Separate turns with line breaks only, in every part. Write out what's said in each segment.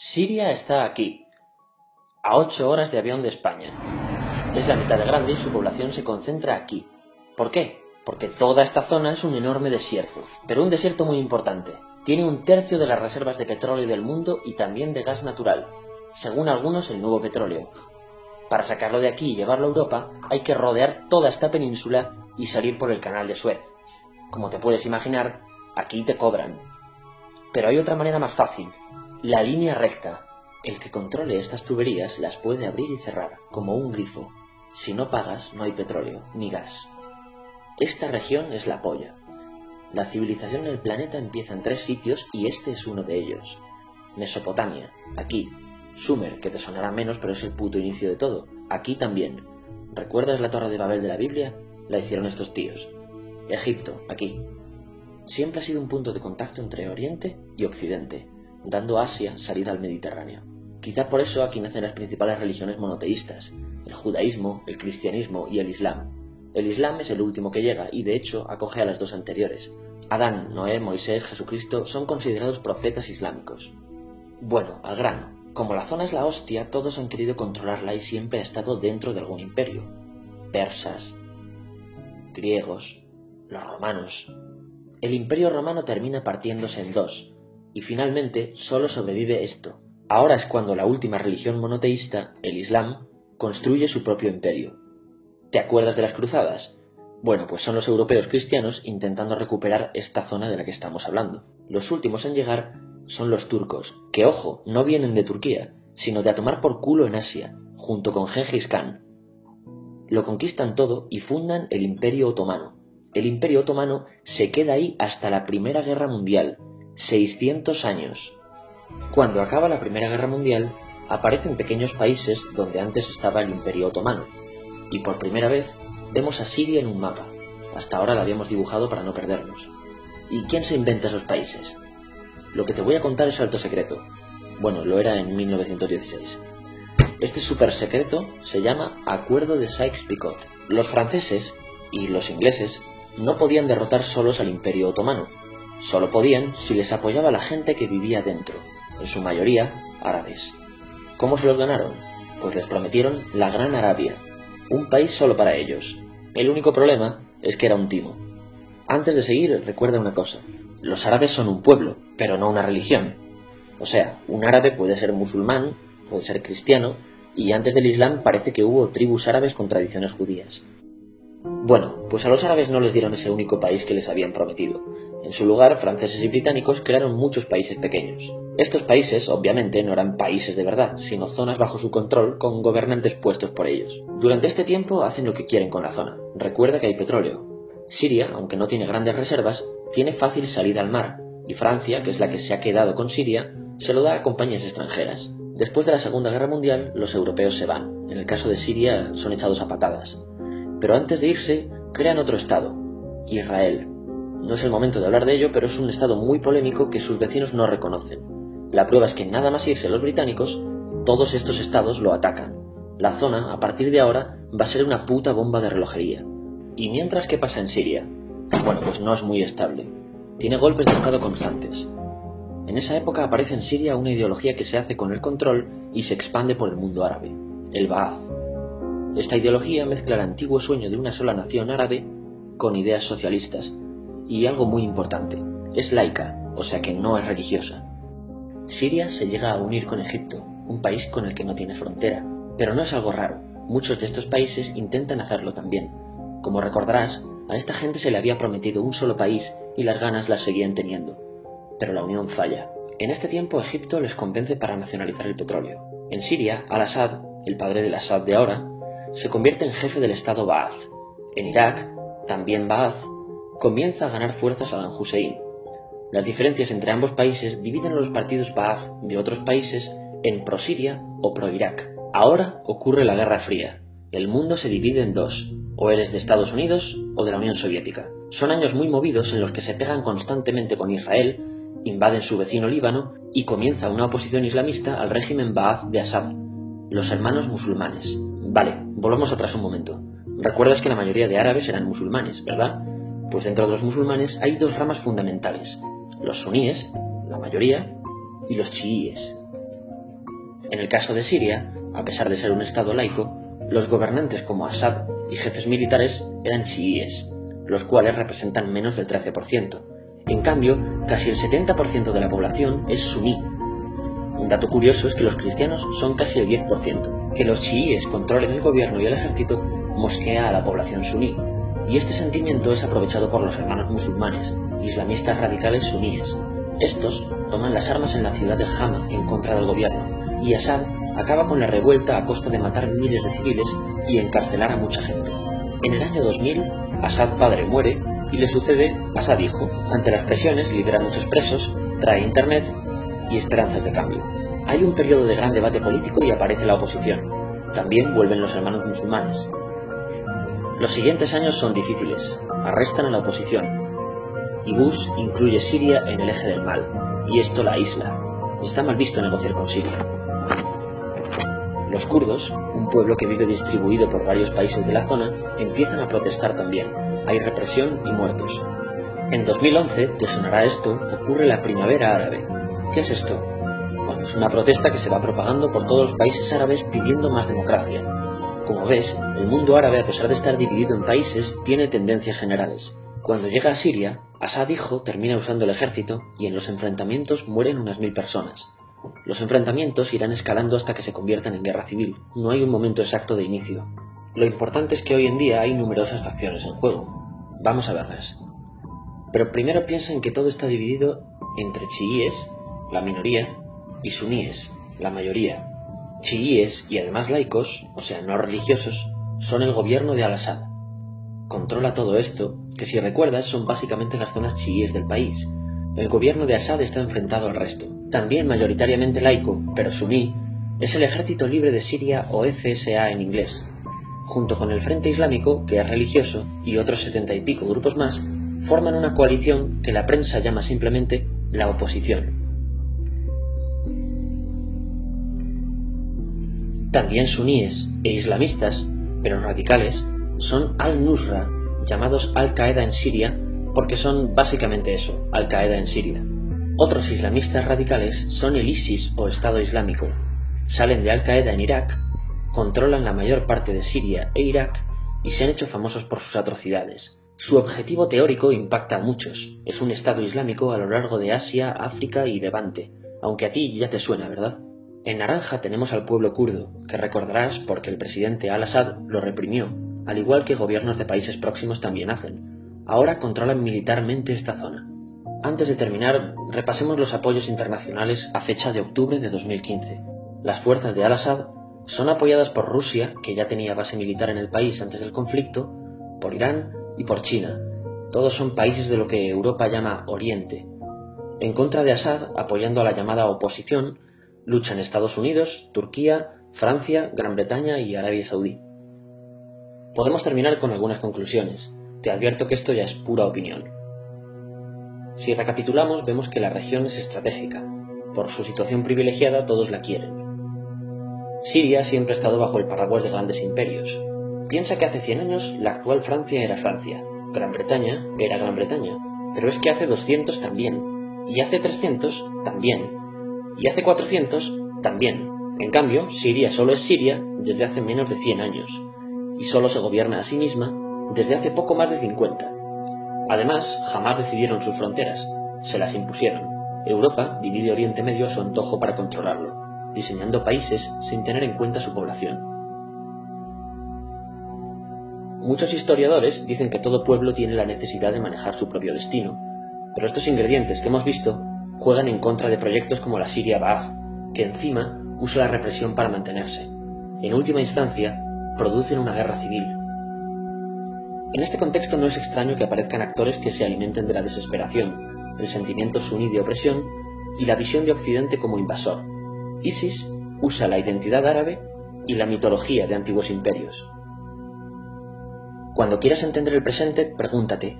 Siria está aquí, a 8 horas de avión de España. Es la mitad de grande y su población se concentra aquí. ¿Por qué? Porque toda esta zona es un enorme desierto, pero un desierto muy importante. Tiene 1/3 de las reservas de petróleo del mundo y también de gas natural, según algunos el nuevo petróleo. Para sacarlo de aquí y llevarlo a Europa hay que rodear toda esta península y salir por el canal de Suez. Como te puedes imaginar, aquí te cobran. Pero hay otra manera más fácil, la línea recta. El que controle estas tuberías las puede abrir y cerrar, como un grifo. Si no pagas, no hay petróleo, ni gas. Esta región es la polla. La civilización en el planeta empieza en 3 sitios y este es uno de ellos. Mesopotamia, aquí. Sumer, que te sonará menos, pero es el puto inicio de todo. Aquí también. ¿Recuerdas la Torre de Babel de la Biblia? La hicieron estos tíos. Egipto, aquí. Siempre ha sido un punto de contacto entre Oriente y Occidente, dando a Asia salida al Mediterráneo. Quizá por eso aquí nacen las principales religiones monoteístas, el judaísmo, el cristianismo y el islam. El islam es el último que llega y de hecho acoge a las 2 anteriores. Adán, Noé, Moisés, Jesucristo son considerados profetas islámicos. Bueno, al grano. Como la zona es la hostia, todos han querido controlarla y siempre ha estado dentro de algún imperio. Persas, griegos, los romanos. El imperio romano termina partiéndose en 2, y finalmente solo sobrevive esto. Ahora es cuando la última religión monoteísta, el Islam, construye su propio imperio. ¿Te acuerdas de las cruzadas? Bueno, pues son los europeos cristianos intentando recuperar esta zona de la que estamos hablando. Los últimos en llegar son los turcos, que ojo, no vienen de Turquía, sino de a tomar por culo en Asia, junto con Gengis Khan. Lo conquistan todo y fundan el Imperio Otomano. El Imperio Otomano se queda ahí hasta la Primera Guerra Mundial, 600 años. Cuando acaba la Primera Guerra Mundial, aparecen pequeños países donde antes estaba el Imperio Otomano, y por primera vez vemos a Siria en un mapa. Hasta ahora la habíamos dibujado para no perdernos. ¿Y quién se inventa esos países? Lo que te voy a contar es alto secreto. Bueno, lo era en 1916. Este súper secreto se llama Acuerdo de Sykes-Picot. Los franceses y los ingleses no podían derrotar solos al Imperio Otomano. Solo podían si les apoyaba la gente que vivía dentro, en su mayoría árabes. ¿Cómo se los ganaron? Pues les prometieron la Gran Arabia, un país solo para ellos. El único problema es que era un timo. Antes de seguir, recuerda una cosa. Los árabes son un pueblo, pero no una religión. O sea, un árabe puede ser musulmán, puede ser cristiano, y antes del Islam parece que hubo tribus árabes con tradiciones judías. Bueno, pues a los árabes no les dieron ese único país que les habían prometido. En su lugar, franceses y británicos crearon muchos países pequeños. Estos países, obviamente, no eran países de verdad, sino zonas bajo su control con gobernantes puestos por ellos. Durante este tiempo hacen lo que quieren con la zona. Recuerda que hay petróleo. Siria, aunque no tiene grandes reservas, tiene fácil salida al mar, y Francia, que es la que se ha quedado con Siria, se lo da a compañías extranjeras. Después de la Segunda Guerra Mundial, los europeos se van. En el caso de Siria, son echados a patadas. Pero antes de irse, crean otro estado, Israel. No es el momento de hablar de ello, pero es un estado muy polémico que sus vecinos no reconocen. La prueba es que nada más irse los británicos, todos estos estados lo atacan. La zona, a partir de ahora, va a ser una puta bomba de relojería. ¿Y mientras qué pasa en Siria? Bueno, pues no es muy estable. Tiene golpes de estado constantes. En esa época aparece en Siria una ideología que se hace con el control y se expande por el mundo árabe, el Ba'ath. Esta ideología mezcla el antiguo sueño de una sola nación árabe con ideas socialistas. Y algo muy importante, es laica, o sea que no es religiosa. Siria se llega a unir con Egipto, un país con el que no tiene frontera. Pero no es algo raro, muchos de estos países intentan hacerlo también. Como recordarás, a esta gente se le había prometido un solo país y las ganas las seguían teniendo. Pero la unión falla. En este tiempo Egipto les convence para nacionalizar el petróleo. En Siria, Al-Assad, el padre del Assad de ahora, se convierte en jefe del estado Ba'ath. En Irak, también Ba'ath, comienza a ganar fuerza Saddam Hussein. Las diferencias entre ambos países dividen a los partidos Ba'ath de otros países en pro-Siria o pro-Irak. Ahora ocurre la Guerra Fría. El mundo se divide en 2, o eres de Estados Unidos o de la Unión Soviética. Son años muy movidos en los que se pegan constantemente con Israel, invaden su vecino Líbano y comienza una oposición islamista al régimen Ba'ath de Assad, los hermanos musulmanes. Vale, volvamos atrás un momento. Recuerdas que la mayoría de árabes eran musulmanes, ¿verdad? Pues dentro de los musulmanes hay 2 ramas fundamentales, los suníes, la mayoría, y los chiíes. En el caso de Siria, a pesar de ser un estado laico, los gobernantes como Assad y jefes militares eran chiíes, los cuales representan menos del 13%. En cambio, casi el 70% de la población es suní. Un dato curioso es que los cristianos son casi el 10%. Que los chiíes controlen el gobierno y el ejército mosquea a la población suní, y este sentimiento es aprovechado por los hermanos musulmanes, islamistas radicales suníes. Estos toman las armas en la ciudad de Hama en contra del gobierno, y Assad acaba con la revuelta a costa de matar miles de civiles y encarcelar a mucha gente. En el año 2000, Assad padre muere y le sucede Assad hijo. Ante las presiones libera a muchos presos, trae internet y esperanzas de cambio. Hay un periodo de gran debate político y aparece la oposición. También vuelven los hermanos musulmanes. Los siguientes años son difíciles. Arrestan a la oposición. Y Bush incluye Siria en el eje del mal, y esto la aísla. Está mal visto negociar con Siria. Los kurdos, un pueblo que vive distribuido por varios países de la zona, empiezan a protestar también. Hay represión y muertos. En 2011, te sonará esto, ocurre la Primavera Árabe. ¿Qué es esto? Bueno, es una protesta que se va propagando por todos los países árabes pidiendo más democracia. Como ves, el mundo árabe, a pesar de estar dividido en países, tiene tendencias generales. Cuando llega a Siria, Assad hijo termina usando el ejército y en los enfrentamientos mueren unas 1000 personas. Los enfrentamientos irán escalando hasta que se conviertan en guerra civil. No hay un momento exacto de inicio. Lo importante es que hoy en día hay numerosas facciones en juego. Vamos a verlas. Pero primero piensa en que todo está dividido entre chiíes, la minoría, y suníes, la mayoría. Chiíes y además laicos, o sea, no religiosos, son el gobierno de Al-Assad. Controla todo esto, que si recuerdas son básicamente las zonas chiíes del país. El gobierno de Assad está enfrentado al resto. También mayoritariamente laico, pero suní, es el Ejército Libre de Siria o FSA en inglés. Junto con el Frente Islámico, que es religioso, y otros 70 y pico grupos más, forman una coalición que la prensa llama simplemente la oposición. También suníes e islamistas, pero radicales, son Al-Nusra, llamados Al-Qaeda en Siria, porque son básicamente eso, Al-Qaeda en Siria. Otros islamistas radicales son el ISIS o Estado Islámico. Salen de Al-Qaeda en Irak, controlan la mayor parte de Siria e Irak y se han hecho famosos por sus atrocidades. Su objetivo teórico impacta a muchos. Es un Estado Islámico a lo largo de Asia, África y Levante, aunque a ti ya te suena, ¿verdad? En naranja tenemos al pueblo kurdo, que recordarás porque el presidente Al-Assad lo reprimió, al igual que gobiernos de países próximos también hacen. Ahora controlan militarmente esta zona. Antes de terminar, repasemos los apoyos internacionales a fecha de octubre de 2015. Las fuerzas de Al-Assad son apoyadas por Rusia, que ya tenía base militar en el país antes del conflicto, por Irán y por China. Todos son países de lo que Europa llama Oriente. En contra de Assad, apoyando a la llamada oposición, luchan Estados Unidos, Turquía, Francia, Gran Bretaña y Arabia Saudí. Podemos terminar con algunas conclusiones. Te advierto que esto ya es pura opinión. Si recapitulamos, vemos que la región es estratégica. Por su situación privilegiada, todos la quieren. Siria siempre ha estado bajo el paraguas de grandes imperios. Piensa que hace 100 años la actual Francia era Francia, Gran Bretaña era Gran Bretaña, pero es que hace 200 también, y hace 300 también, y hace 400 también. En cambio, Siria solo es Siria desde hace menos de 100 años, y solo se gobierna a sí misma desde hace poco más de 50. Además, jamás decidieron sus fronteras, se las impusieron. Europa divide Oriente Medio a su antojo para controlarlo, diseñando países sin tener en cuenta su población. Muchos historiadores dicen que todo pueblo tiene la necesidad de manejar su propio destino, pero estos ingredientes que hemos visto juegan en contra de proyectos como la Siria Ba'ath, que encima usa la represión para mantenerse. En última instancia, producen una guerra civil. En este contexto no es extraño que aparezcan actores que se alimenten de la desesperación, el sentimiento suní de opresión y la visión de Occidente como invasor. ISIS usa la identidad árabe y la mitología de antiguos imperios. Cuando quieras entender el presente, pregúntate,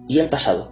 ¿y el pasado?